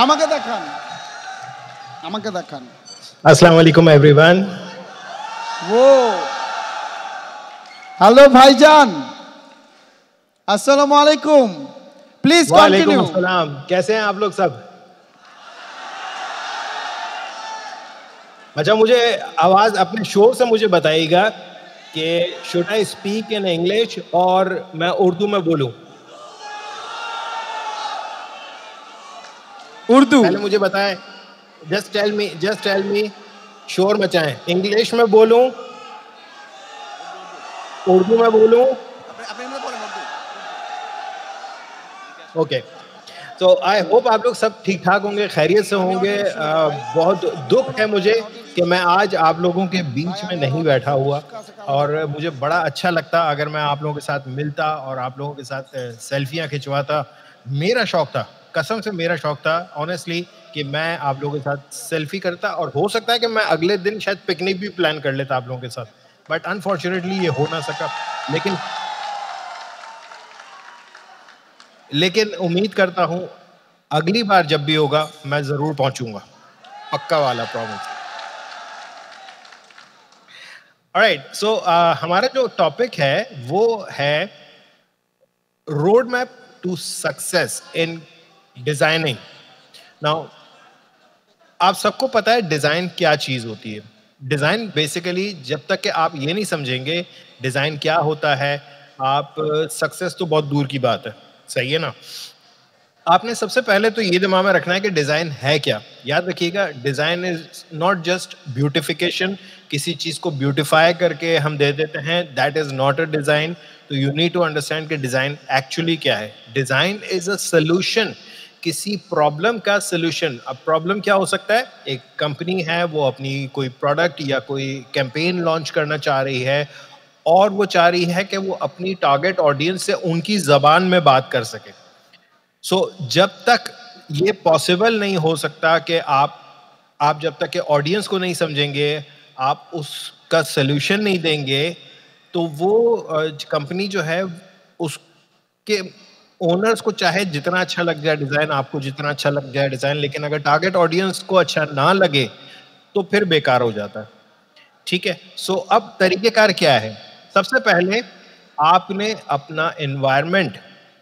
আমাকে দেখান, আমাকে দেখান। अस्सलाम वालेकुम एवरीवन। वो हेलो भाईजान, अस्सलाम वालेकुम। प्लीज वालेकुम कंटिन्यू। अस्सलाम। कैसे हैं आप लोग सब? अच्छा, मुझे आवाज अपने शोर से मुझे बताइएगा कि should I speak in English और मैं उर्दू में बोलूं? उर्दू। पहले मुझे बताएं। जस्ट टेल मी, शोर मचाएं। इंग्लिश में बोलूं, उर्दू में बोलूं? ओके, तो आई होप आप लोग सब ठीक ठाक होंगे, खैरियत से होंगे। बहुत दुख है मुझे कि मैं आज आप लोगों के बीच में नहीं बैठा हुआ, और मुझे बड़ा अच्छा लगता अगर मैं आप लोगों के साथ मिलता और आप लोगों के साथ सेल्फियां खिंचवाता। मेरा शौक था, कसम से मेरा शौक था ऑनेस्टली, कि मैं आप लोगों के साथ सेल्फी करता, और हो सकता है कि मैं अगले दिन शायद पिकनिक भी प्लान कर लेता आप लोगों के साथ, बट अनफॉर्चुनेटली ये हो ना सका। लेकिन उम्मीद करता हूं अगली बार जब भी होगा मैं जरूर पहुंचूंगा, पक्का वाला प्रॉमिस। ऑलराइट, सो हमारा जो टॉपिक है वो है road map to success in designing. Now, आप सबको पता है डिजाइन क्या चीज होती है। डिजाइन बेसिकली, जब तक कि आप ये नहीं समझेंगे डिजाइन क्या होता है, आप सक्सेस तो बहुत दूर की बात है। सही है ना? आपने सबसे पहले तो ये दिमाग में रखना है कि डिजाइन है क्या। याद रखिएगा, design is not just beautification. किसी चीज को ब्यूटिफाई करके हम दे देते हैं, that is not a design. तो यू नीड टू अंडरस्टैंड कि डिजाइन एक्चुअली क्या है। डिजाइन इज अ सोल्यूशन, किसी प्रॉब्लम का सोल्यूशन। अब प्रॉब्लम क्या हो सकता है? एक कंपनी है, वो अपनी कोई प्रोडक्ट या कोई कैंपेन लॉन्च करना चाह रही है, और वो चाह रही है कि वो अपनी टारगेट ऑडियंस से उनकी जबान में बात कर सके। जब तक ये पॉसिबल नहीं हो सकता कि आप जब तक के ऑडियंस को नहीं समझेंगे, आप उसका सोल्यूशन नहीं देंगे, तो वो कंपनी जो है, उसके ओनर्स को चाहे जितना अच्छा लग जाए डिजाइन, आपको जितना अच्छा लग जाए डिजाइन, लेकिन अगर टारगेट ऑडियंस को अच्छा ना लगे तो फिर बेकार हो जाता है। ठीक है? अब तरीकेकार क्या है? सबसे पहले आपने अपना एनवायरनमेंट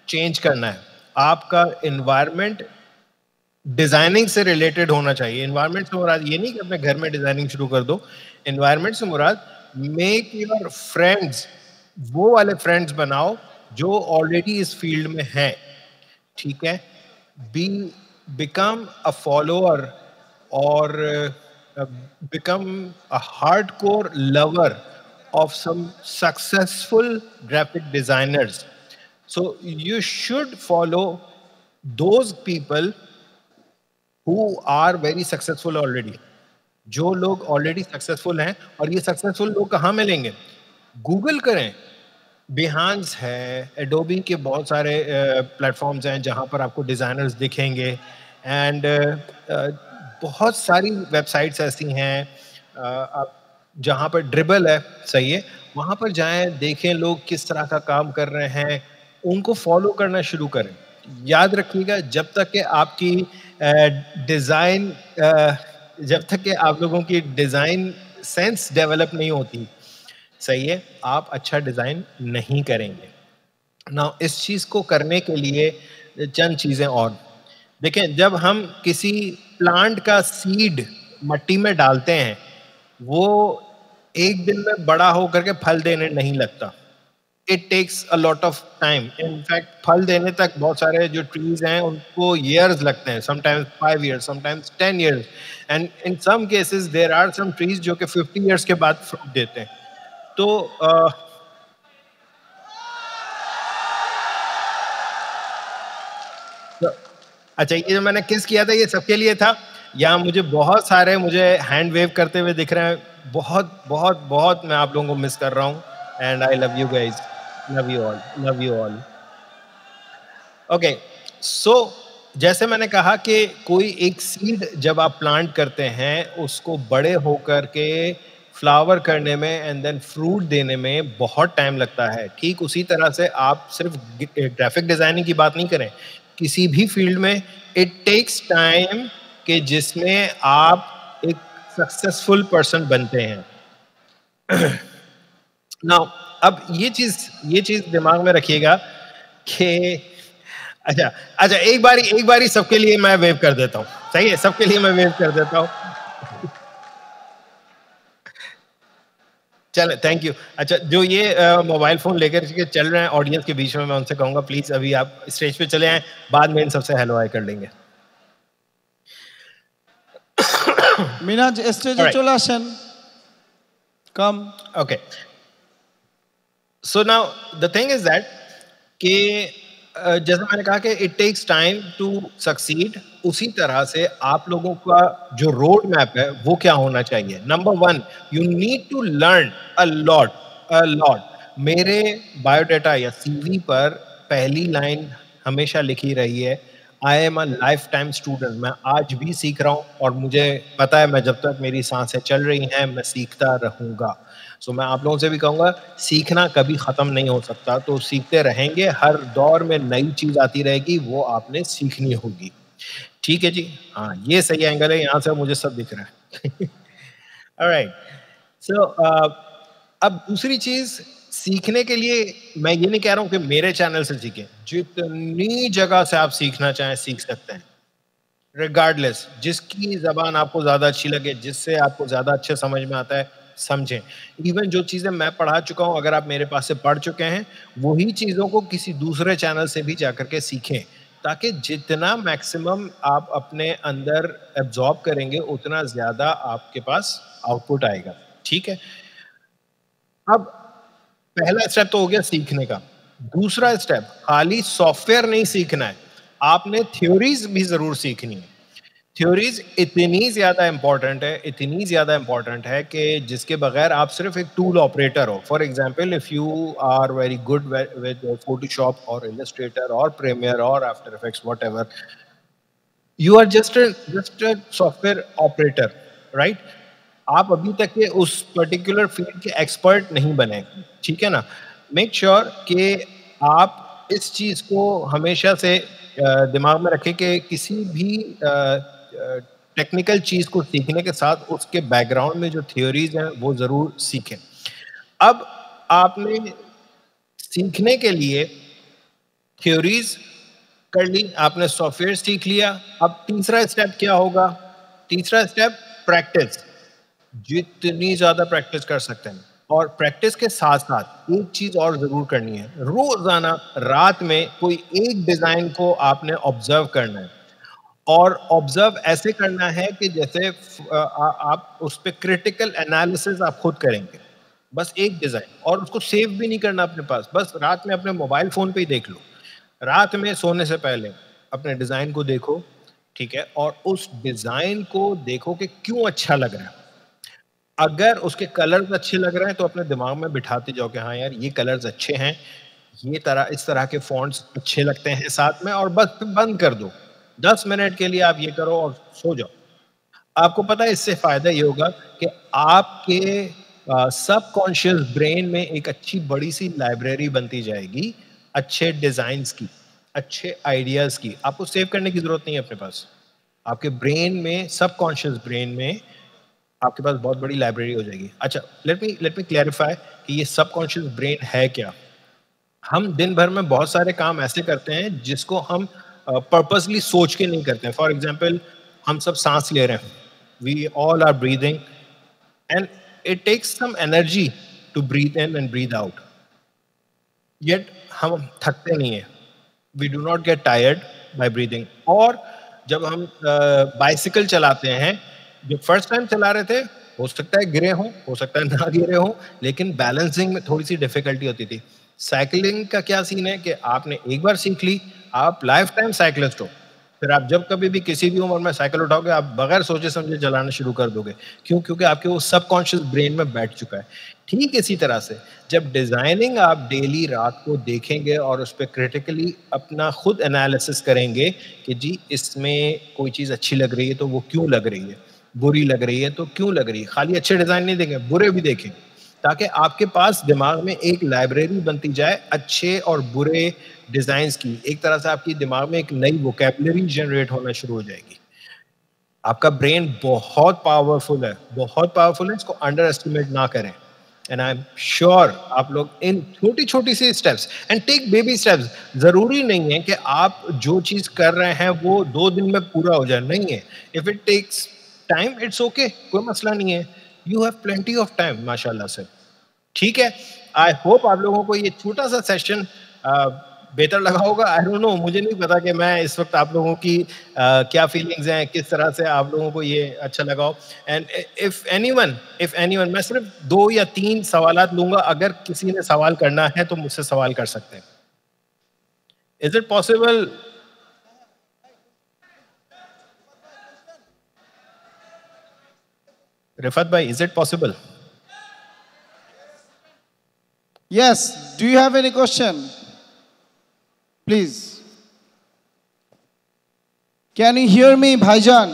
चेंज करना है। आपका एनवायरनमेंट डिजाइनिंग से रिलेटेड होना चाहिए। एनवायरनमेंट से मुराद ये नहीं कि अपने घर में डिजाइनिंग शुरू कर दो। एनवायरनमेंट से मुराद मेक योर फ्रेंड्स, वो वाले फ्रेंड्स बनाओ जो ऑलरेडी इस फील्ड में हैं। ठीक है? बी बिकम अ फॉलोअर, और become a hardcore lover of some successful graphic designers. So you should follow those people who are very successful already. जो लोग ऑलरेडी सक्सेसफुल हैं, और ये सक्सेसफुल लोग कहाँ मिलेंगे? गूगल करें, बिहांस है, एडोबी के बहुत सारे प्लेटफॉर्म्स हैं जहाँ पर आपको डिज़ाइनर्स दिखेंगे, एंड बहुत सारी वेबसाइट्स ऐसी हैं आप जहाँ पर ड्रिबल है, सही है, वहाँ पर जाएं, देखें लोग किस तरह का काम कर रहे हैं, उनको फॉलो करना शुरू करें। याद रखिएगा, जब तक कि आपकी डिज़ाइन जब तक कि आप लोगों की डिज़ाइन सेंस डेवलप नहीं होती, सही है, आप अच्छा डिज़ाइन नहीं करेंगे ना। इस चीज़ को करने के लिए चंद चीज़ें और देखें। जब हम किसी प्लांट का सीड मट्टी में डालते हैं, वो एक दिन में बड़ा होकर के फल देने नहीं लगता। It takes a lot of time. In fact फल देने तक बहुत सारे जो ट्रीज हैं उनको ईयर्स लगते हैं, sometimes 5 years, sometimes 10 years, and in some cases there are some trees जो कि 50 years के बाद फ्रूट देते हैं। तो अच्छा, ये जो मैंने किस किया था ये सबके लिए था। यहाँ मुझे हैंड वेव करते हुए दिख रहे हैं। बहुत बहुत बहुत मैं आप लोगों को मिस कर रहा हूँ, and I love you guys, love you all, love you all. Okay, so जैसे मैंने कहा कि कोई एक सीड जब आप प्लांट करते हैं, उसको बड़े होकर के फ्लावर करने में एंड देन फ्रूट देने में बहुत टाइम लगता है। ठीक उसी तरह से आप सिर्फ ग्राफिक डिजाइनिंग की बात नहीं करें, किसी भी फील्ड में इट टेक्स टाइम कि जिसमें आप एक सक्सेसफुल पर्सन बनते हैं। नाउ अब ये चीज दिमाग में रखिएगा कि अच्छा अच्छा एक बारी सबके लिए मैं वेव कर देता हूँ, सही है, सबके लिए मैं वेव कर देता हूँ। चल थैंक यू। अच्छा जो ये मोबाइल फोन लेकर के चल रहे हैं ऑडियंस के बीच में, मैं उनसे कहूंगा प्लीज अभी आप स्टेज पे चले आए, बाद में इन सबसे हेलो हाय कर लेंगे। মিনাজ স্টেজে Alright. চলে আসেন। কাম। Okay. So now the thing is that कि जैसे मैंने कहा कि it takes time to succeed, उसी तरह से आप लोगों का जो रोड मैप है वो क्या होना चाहिए। Number one, you need to learn a lot. मेरे बायोडाटा या सीवी पर पहली लाइन हमेशा लिखी रही है, I am a lifetime student. मैं आज भी सीख रहा हूँ और मुझे पता है मैं जब तक मेरी सांसें चल रही हैं मैं सीखता रहूंगा। सो मैं आप लोगों से भी कहूंगा सीखना कभी खत्म नहीं हो सकता, तो सीखते रहेंगे, हर दौर में नई चीज आती रहेगी, वो आपने सीखनी होगी। ठीक है जी, हाँ ये सही एंगल है, यहाँ से मुझे सब दिख रहा है। ऑलराइट, सो अब दूसरी चीज सीखने के लिए मैं ये नहीं कह रहा हूं कि मेरे चैनल से सीखें, जितनी जगह से आप सीखना चाहें सीख सकते हैं, रिगार्डलेस जिसकी जबान आपको ज्यादा अच्छी लगे, जिससे आपको ज्यादा अच्छे समझ में आता है समझें। इवन जो चीजें मैं पढ़ा चुका हूं, अगर आप मेरे पास से पढ़ चुके हैं, वही चीजों को किसी दूसरे चैनल से भी जाकर के सीखें, ताकि जितना मैक्सिमम आप अपने अंदर एब्जॉर्ब करेंगे उतना ज्यादा आपके पास आउटपुट आएगा। ठीक है, अब पहला स्टेप तो हो गया सीखने का। दूसरा स्टेप, खाली सॉफ्टवेयर नहीं सीखना है, आपने थ्योरीज भी जरूर सीखनी है। थ्योरीज इतनी ज्यादा इंपॉर्टेंट है कि जिसके बगैर आप सिर्फ एक टूल ऑपरेटर हो। For example, if you are very good with Photoshop और इलस्ट्रेटर और प्रीमियर और After Effects whatever, you are just a software operator, right? आप अभी तक के उस पर्टिकुलर फील्ड के एक्सपर्ट नहीं बने, ठीक है ना? मेक श्योर कि आप इस चीज को हमेशा से दिमाग में रखें कि किसी भी टेक्निकल चीज को सीखने के साथ उसके बैकग्राउंड में जो थ्योरीज हैं वो जरूर सीखें। अब आपने सीखने के लिए थ्योरीज कर ली, आपने सॉफ्टवेयर सीख लिया, अब तीसरा स्टेप क्या होगा? तीसरा स्टेप प्रैक्टिस। जितनी ज्यादा प्रैक्टिस कर सकते हैं, और प्रैक्टिस के साथ साथ एक चीज और जरूर करनी है, रोजाना रात में कोई एक डिजाइन को आपने ऑब्जर्व करना है, और ऑब्जर्व ऐसे करना है कि जैसे आप उस पर क्रिटिकल एनालिसिस आप खुद करेंगे। बस एक डिजाइन, और उसको सेव भी नहीं करना अपने पास, बस रात में अपने मोबाइल फोन पे ही देख लो। रात में सोने से पहले अपने डिजाइन को देखो, ठीक है, और उस डिजाइन को देखो कि क्यों अच्छा लग रहा है। अगर उसके कलर्स अच्छे लग रहे हैं तो अपने दिमाग में बिठाते जाओ कि हाँ यार ये कलर्स अच्छे हैं, इस तरह के फॉन्ट्स अच्छे लगते हैं साथ में, और बस बंद कर दो। 10 मिनट के लिए आप ये करो और सो जाओ। आपको पता है इससे फायदा ये होगा कि आपके सबकॉन्शियस ब्रेन में एक अच्छी बड़ी सी लाइब्रेरी बनती जाएगी अच्छे डिजाइन्स की, अच्छे आइडियाज की। आपको सेव करने की जरूरत नहीं है अपने पास, आपके ब्रेन में, सबकॉन्शियस ब्रेन में आपके पास बहुत बड़ी लाइब्रेरी हो जाएगी। अच्छा, लेट मी क्लैरिफाई कि ये सबकॉन्शियस ब्रेन है क्या। हम दिन भर में बहुत सारे काम ऐसे करते हैं जिसको हम पर्पसली सोच के नहीं करते हैं। फॉर एग्जाम्पल, हम सब सांस ले रहे हैं, we all are breathing, and it takes some energy to breathe in and breathe out, yet हम थकते नहीं है, we do not get tired by breathing. और जब हम बाइसिकल चलाते हैं, जो फर्स्ट टाइम चला रहे थे, हो सकता है गिरे हो सकता है ना गिरे हो, लेकिन बैलेंसिंग में थोड़ी सी डिफिकल्टी होती थी। साइकिलिंग का क्या सीन है कि आपने एक बार सीख ली, आप लाइफ टाइम साइकिलिस्ट हो, फिर आप जब कभी भी किसी भी उम्र में साइकिल उठाओगे, आप बगैर सोचे समझे चलाना शुरू कर दोगे। क्यों? क्योंकि आपके वो सबकॉन्शियस ब्रेन में बैठ चुका है। ठीक इसी तरह से जब डिजाइनिंग आप डेली रात को देखेंगे और उस पर क्रिटिकली अपना खुद एनालिसिस करेंगे कि जी इसमें कोई चीज़ अच्छी लग रही है तो वो क्यों लग रही है, बुरी लग रही है तो क्यों लग रही है। खाली अच्छे डिजाइन नहीं देंगे, बुरे भी देखें, ताकि आपके पास दिमाग में एक लाइब्रेरी बनती जाए अच्छे और बुरे डिजाइन्स की, एक तरह से आपकी दिमाग में एक नई वोकैबुलरी जनरेट होना शुरू हो जाएगी। आपका ब्रेन बहुत पावरफुल है, बहुत पावरफुल है, इसको अंडर एस्टिमेट ना करें। एंड आई एम श्योर आप लोग इन छोटी छोटी सी steps and take baby steps, जरूरी नहीं है कि आप जो चीज कर रहे हैं वो 2 दिन में पूरा हो जाए, नहीं है। If it takes time it's okay, कोई मसला नहीं है, you have plenty of time माशाल्लाह से। ठीक है, आई होप आप लोगों को ये छोटा सा सेशन बेहतर लगा होगा। आई डोंट नो, मुझे नहीं पता कि मैं इस वक्त आप लोगों की क्या फीलिंग्स हैं, किस तरह से आप लोगों को ये अच्छा लगा हो। एंड इफ एनीवन मैं सिर्फ 2 या 3 सवालात लूंगा, अगर किसी ने सवाल करना है तो मुझसे सवाल कर सकते हैं। Is it possible? रिफत भाई, is it possible? Yes. Do you have any question? Please. Can you hear me, Bhaijan?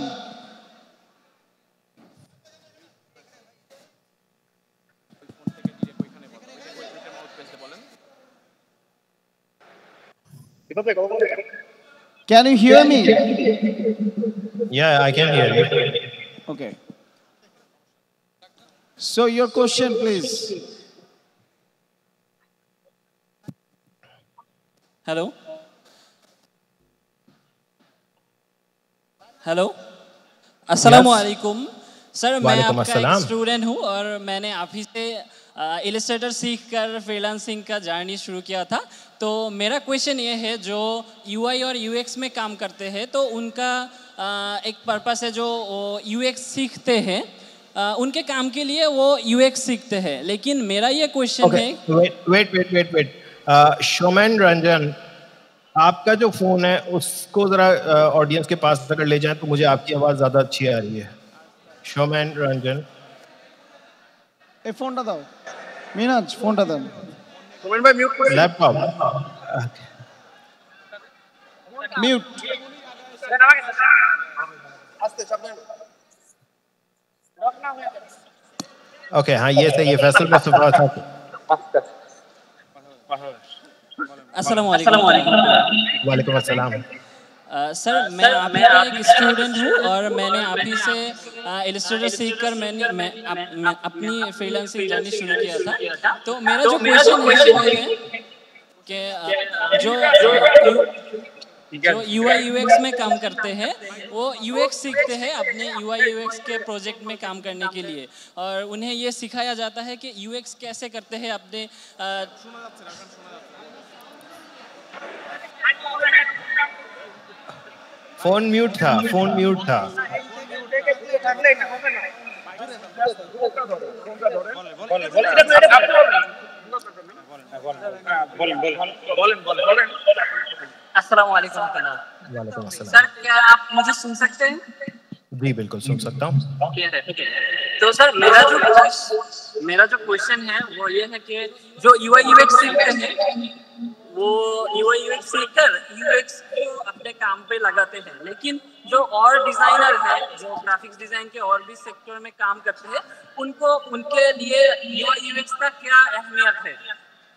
Can you hear me? Yeah, I can hear you. Okay. So your question, please. Hello hello, अस्सलाम वालेकुम sir. मैं वालेकुम आपका अस्सलाम। एक student हूँ और मैंने आप ही से इलस्ट्रेटर सीख कर फ्रीलांसिंग का जर्नी शुरू किया था। तो मेरा क्वेश्चन ये है, जो यूआई और यूएक्स में काम करते हैं तो उनका एक पर्पस है, जो यूएक्स सीखते हैं उनके काम के लिए वो यूएक्स सीखते हैं। लेकिन मेरा ये क्वेश्चन है, वेट शोमैन रंजन, आपका जो फोन है उसको जरा ऑडियंस के पास अगर ले जाएं तो मुझे आपकी आवाज ज्यादा अच्छी आ रही है। शोमैन रंजन, ए फोन टा दाओ মিনাজ, ফোনটা দেন। কমেন্ট ভাই মিউট করে लैपटॉप। মিউট। আস্তে সাবধানে রক না হয়ে যাবে। ओके, हाँ ये सही है। फैसल मुस्तफा साहब, अस्सलाम वालेकुम। वालेकुम अस्सलाम। सर मैं आप ही का एक स्टूडेंट हूँ और मैंने आप ही से इलस्ट्रेटर सीखकर मैं अपनी फ्रीलांसिंग जर्नी शुरू किया था। तो मेरा जो क्वेश्चन है वो है कि जो यूआई यूएक्स में काम करते हैं वो यूएक्स सीखते हैं अपने यूआई यूएक्स के प्रोजेक्ट में काम करने के लिए, और उन्हें ये सिखाया जाता है कि यूएक्स कैसे करते हैं अपने फोन म्यूट था, फोन म्यूट था। अस्सलाम वालेकुम। वालेकुम अस्सलाम। सर क्या आप मुझे सुन सकते हैं? जी बिल्कुल सुन सकता हूँ। तो सर मेरा जो क्वेश्चन है वो ये है कि जो यूआई यूएक्स सीखते हैं वो यूआई यूएक्स सीखकर यूएक्स को अपने काम पे लगाते हैं, लेकिन जो और डिजाइनर है जो ग्राफिक्स डिजाइन के और भी सेक्टर में काम करते हैं उनके लिए यूआई यूएक्स का क्या अहमियत है?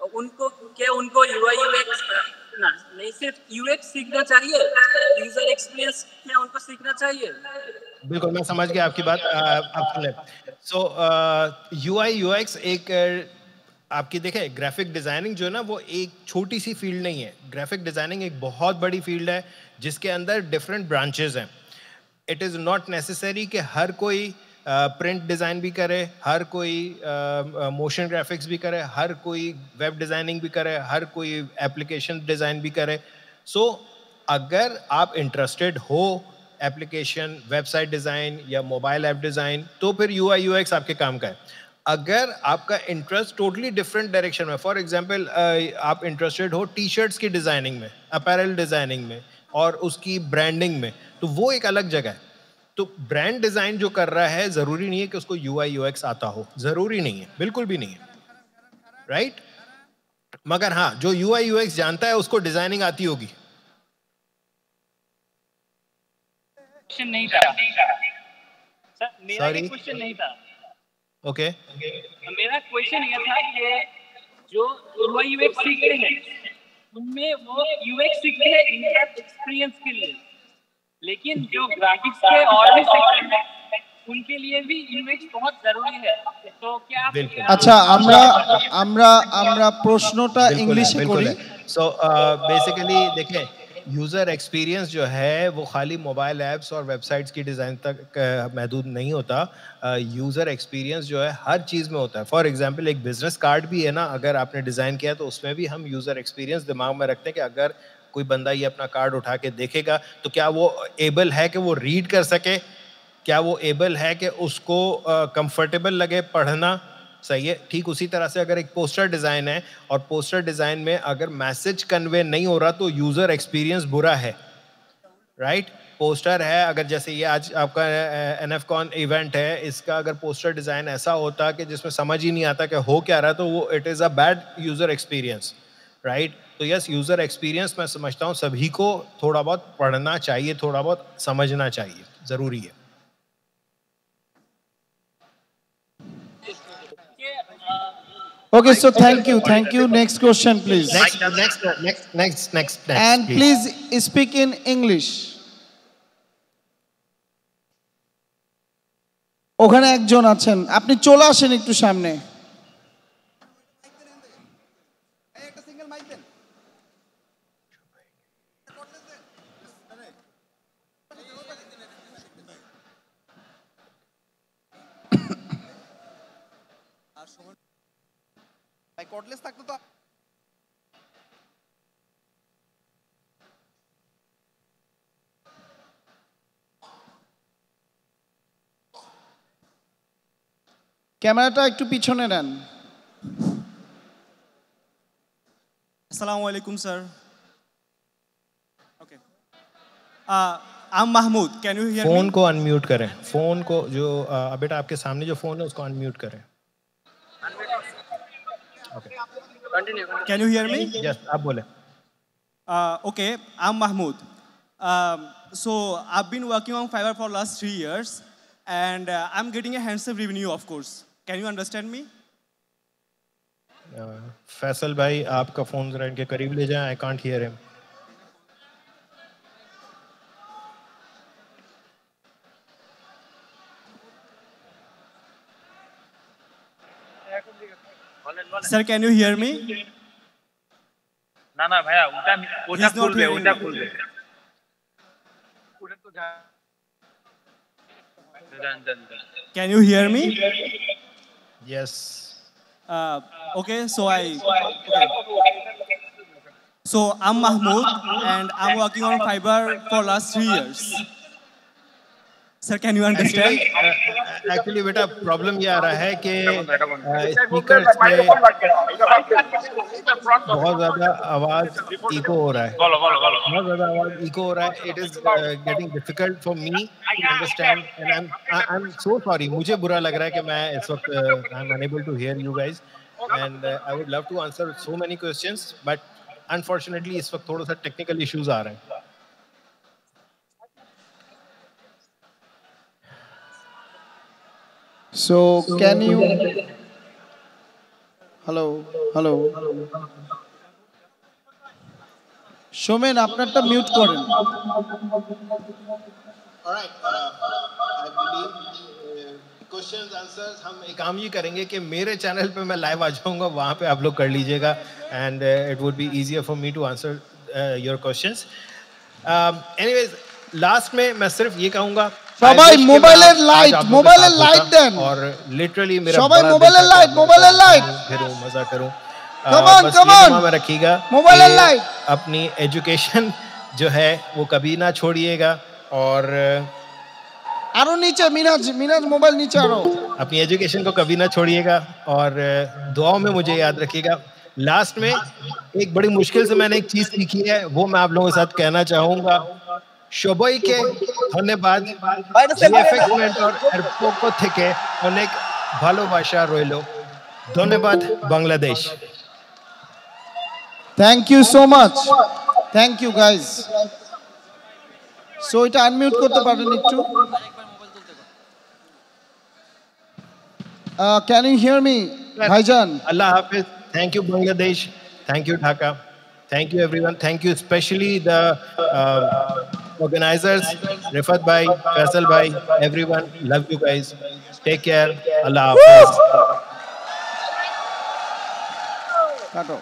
उनको यूआई यूएक्स नहीं सिर्फ यूएक्स सीखना चाहिए, यूजर एक्सपीरियंस क्या उनको सीखना चाहिए? बिल्कुल, मैं समझ गया आपकी बात। आप सुने। सो यूआई यूएक्स एक आपकी देखें, ग्राफिक डिजाइनिंग जो है ना वो एक छोटी सी फील्ड नहीं है। ग्राफिक डिजाइनिंग एक बहुत बड़ी फील्ड है जिसके अंदर डिफरेंट ब्रांचेस हैं। इट इज़ नॉट नेसेसरी कि हर कोई प्रिंट डिज़ाइन भी करे, हर कोई मोशन ग्राफिक्स भी करे, हर कोई वेब डिज़ाइनिंग भी करे, हर कोई एप्लीकेशन डिज़ाइन भी करे। सो अगर आप इंटरेस्टेड हो एप्लीकेशन, वेबसाइट डिज़ाइन या मोबाइल ऐप डिज़ाइन, तो फिर यूआई यूएक्स आपके काम का है। अगर आपका इंटरेस्ट टोटली डिफरेंट डायरेक्शन में, फॉर एग्जांपल आप इंटरेस्टेड हो टी शर्ट्स की डिज़ाइनिंग में, अपैरल डिज़ाइनिंग में और उसकी ब्रांडिंग में, तो वो एक अलग जगह है। तो ब्रांड डिज़ाइन जो कर रहा है ज़रूरी नहीं है कि उसको यूआई यूएक्स आता हो, ज़रूरी नहीं है, बिल्कुल भी नहीं है, राइट? मगर हाँ, जो यूआई यूएक्स जानता है उसको डिज़ाइनिंग आती होगी। नहीं था सर, मेरा ये क्वेश्चन नहीं था। ओके, मेरा क्वेश्चन ये था कि जो यूआई यूएक्स सीखते हैं उनमें वो यूएक्स सीखते हैं इन एक्सपीरियंस के लिए, लेकिन जो ग्राफिक्स के और भी सेक्टर हैं उनके लिए भी यूएक्स बहुत जरूरी है। तो क्या आप बिल्कुल। আচ্ছা আমরা আমরা আমরা প্রশ্নটা बिल्कुल है, ইংলিশে बिल्कुल করি। है। सो बेसिकली देखें, यूज़र एक्सपीरियंस जो है वो खाली मोबाइल ऐप्स और वेबसाइट्स की डिज़ाइन तक महदूद नहीं होता। यूज़र एक्सपीरियंस जो है हर चीज़ में होता है। फॉर एग्जांपल एक बिजनेस कार्ड भी है ना, अगर आपने डिज़ाइन किया तो उसमें भी हम यूज़र एक्सपीरियंस दिमाग में रखते हैं कि अगर कोई बंदा ये अपना कार्ड उठा के देखेगा तो क्या वो एबल है कि वो रीड कर सके, क्या वो एबल है कि उसको कंफर्टेबल लगे पढ़ना। सही है। ठीक उसी तरह से अगर एक पोस्टर डिज़ाइन है और पोस्टर डिज़ाइन में अगर मैसेज कन्वे नहीं हो रहा तो यूज़र एक्सपीरियंस बुरा है, राइट। पोस्टर है, अगर जैसे ये आज आपका NFCon इवेंट है, इसका अगर पोस्टर डिज़ाइन ऐसा होता कि जिसमें समझ ही नहीं आता कि हो क्या रहा, तो वो it is a bad user experience, right. तो यस, यूज़र एक्सपीरियंस मैं समझता हूँ सभी को थोड़ा बहुत पढ़ना चाहिए, थोड़ा बहुत समझना चाहिए, ज़रूरी है। Okay, so thank you. Thank you. Next question, please. Next, And please. please speak in English. ওখানে একজন আছেন, আপনি চলে আসেন একটু সামনে। কর্ডলেস থাকতো তো ক্যামেরাটা একটু পিছনে নেন। Assalamu alaikum, sir. Okay. I'm Mahmood. Can you hear phone me? को अनम्यूट करें, फोन को जो बेटा आपके सामने जो फोन है उसको अनम्यूट करें। Continue. Can you hear me? Yes, आप बोले। Okay, I'm Mahmood. So I've been working on Fiverr for last 3 years, and I'm getting a handsome revenue, of course. Can you understand me? Faisal भाई आपका phone जरा इनके करीब ले जाएं, I can't hear him. Sir, can you hear me? না না ভাইয়া, ওটা He's not খুলবে, hearing ওটা me. খুলবে। Done. Can you hear me? Yes. Okay, okay. So I'm Mahmood, and I'm working on Fiverr for last 3 years. Sir, can you understand? Actually बेटा problem ये आ रहा है कि स्पीकर से बहुत ज्यादा आवाज इको हो रहा है, बहुत ज्यादा आवाज इको हो रहा है। It is getting difficult for me to understand and I am so sorry. मुझे बुरा लग रहा है कि मैं इस वक्त I am unable to hear you guys and I would love to answer so many questions, but unfortunately इस वक्त थोड़ा सा टेक्निकल इश्यूज आ रहे हैं। So can you hello Somen আপনারটা মিউট করেন। क्वेश्चंस आंसर्स हम एक काम ये करेंगे कि मेरे चैनल पे मैं लाइव आ जाऊंगा, वहाँ पे आप लोग कर लीजिएगा and it would be easier for me to answer your questions. Anyways, last में मैं सिर्फ ये कहूंगा সবাই মোবাইলের লাইট দেন, और लिटरली मेरा সবাই बड़ा মোবাইলের दिल करता है লাইট फिर मजा करूं। Come on, बस come ये on. दिमाग में रखिएगा मोबाइल कि लाइट। अपनी एजुकेशन जो है वो कभी ना छोड़िएगा और আরো নিচে মিনাজ মোবাইল নিচে আরো। अपनी एजुकेशन को कभी ना छोड़िएगा और दुआओं में मुझे याद रखिएगा। लास्ट में एक बड़ी मुश्किल से मैंने एक चीज सीखी है, वो मैं आप लोगों के साथ कहना चाहूंगा। সবাইকে ধন্যবাদ, জিএফএক্স মেন্টর এর পক্ষ থেকে অনেক ভালোবাসা রইল। ধন্যবাদ Bangladesh. Thank you so much, thank you guys. So এটা আনমিউট করতে পারেন একটু। ক্যান ইউ হিয়ার মি ভাইজান? अल्लाह हाफिज, thank you Bangladesh, thank you Dhaka, Thank you, everyone. Thank you, especially the organizers, Rifat Bhai, Faisal Bhai, everyone. Love you guys. Take care. Allah Hafiz. কাটো